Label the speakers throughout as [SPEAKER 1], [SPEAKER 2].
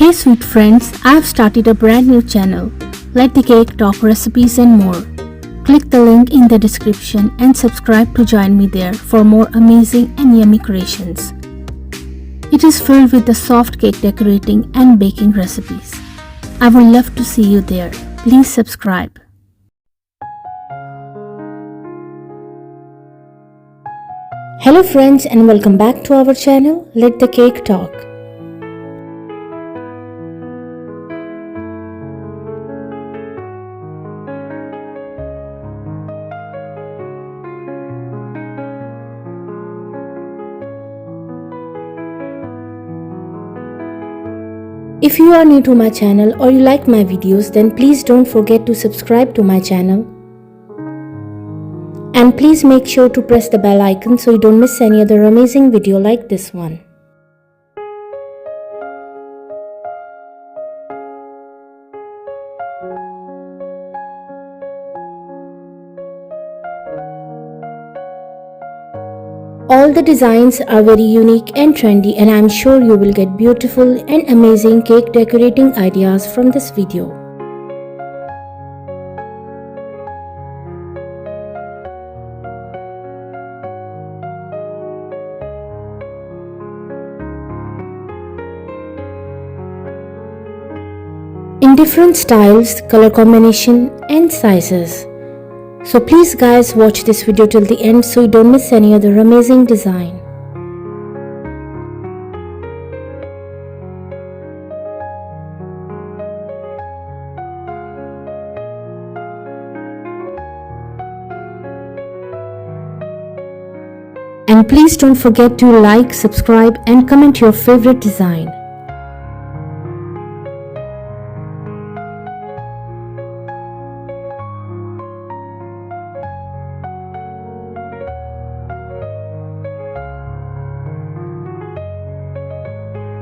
[SPEAKER 1] Hey sweet friends, I have started a brand new channel. Let the Cake Talk recipes and more. Click the link in the description and subscribe to join me there for more amazing and yummy creations. It is filled with the soft cake decorating and baking recipes. I would love to see you there. Please subscribe. Hello friends and welcome back to our channel, Let the Cake Talk. If you are new to my channel or you like my videos, then please don't forget to subscribe to my channel. And please make sure to press the bell icon so you don't miss any other amazing video like this one. All the designs are very unique and trendy, and I'm sure you will get beautiful and amazing cake decorating ideas from this video. In different styles, color combination and sizes. So please guys, watch this video till the end so you don't miss any other amazing design. And please don't forget to like, subscribe and comment your favorite design.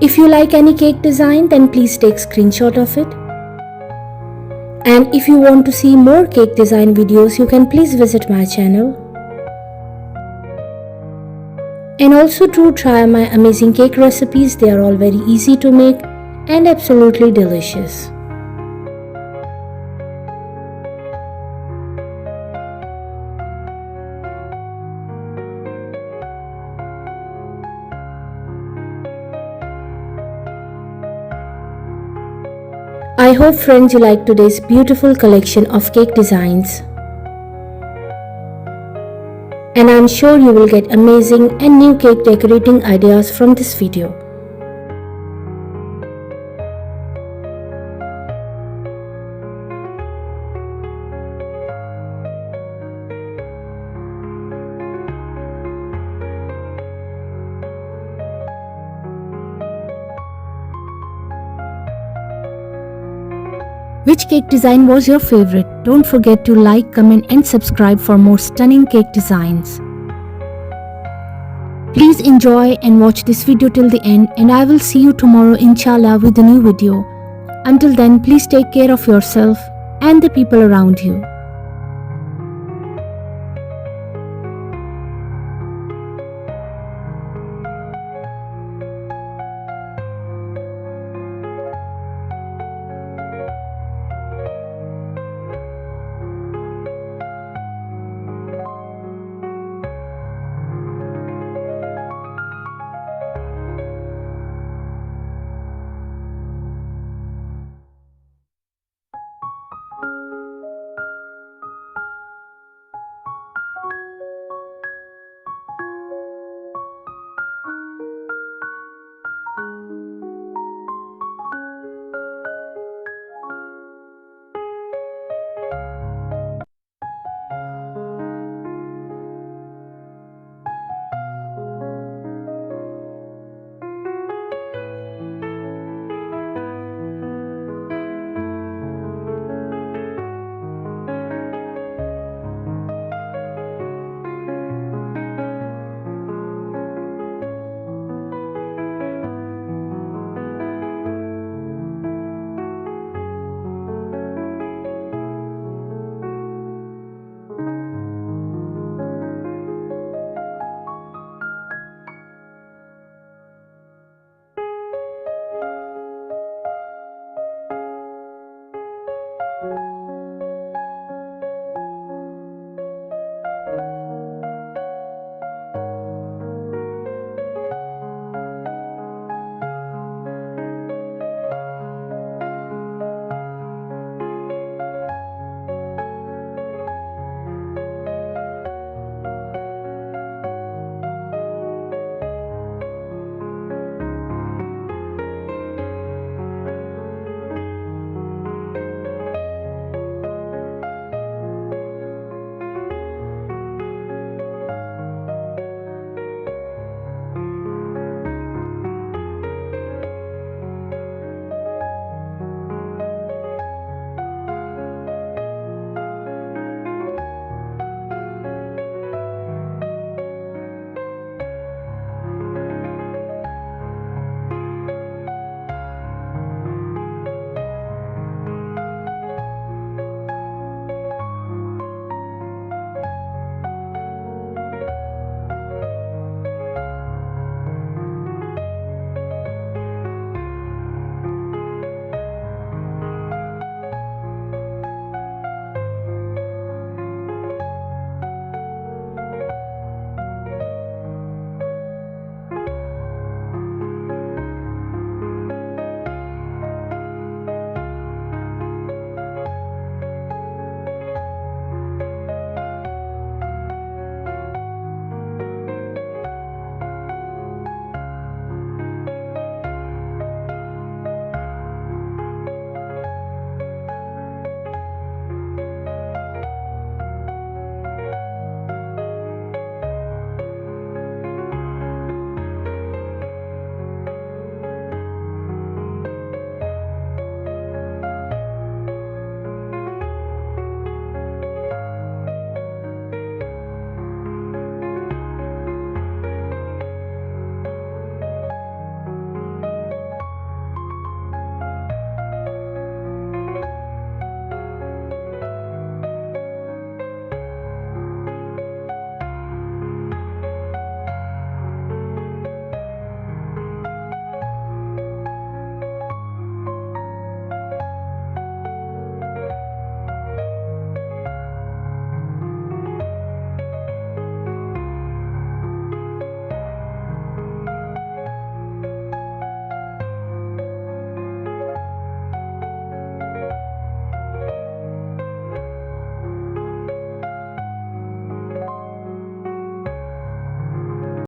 [SPEAKER 1] If you like any cake design, then please take screenshot of it. And if you want to see more cake design videos, you can please visit my channel. And also do try my amazing cake recipes. They are all very easy to make and absolutely delicious. I hope friends you like today's beautiful collection of cake designs. And I'm sure you will get amazing and new cake decorating ideas from this video. Which cake design was your favorite? Don't forget to like, comment and subscribe for more stunning cake designs. Please enjoy and watch this video till the end, and I will see you tomorrow inshallah with a new video. Until then, please take care of yourself and the people around you.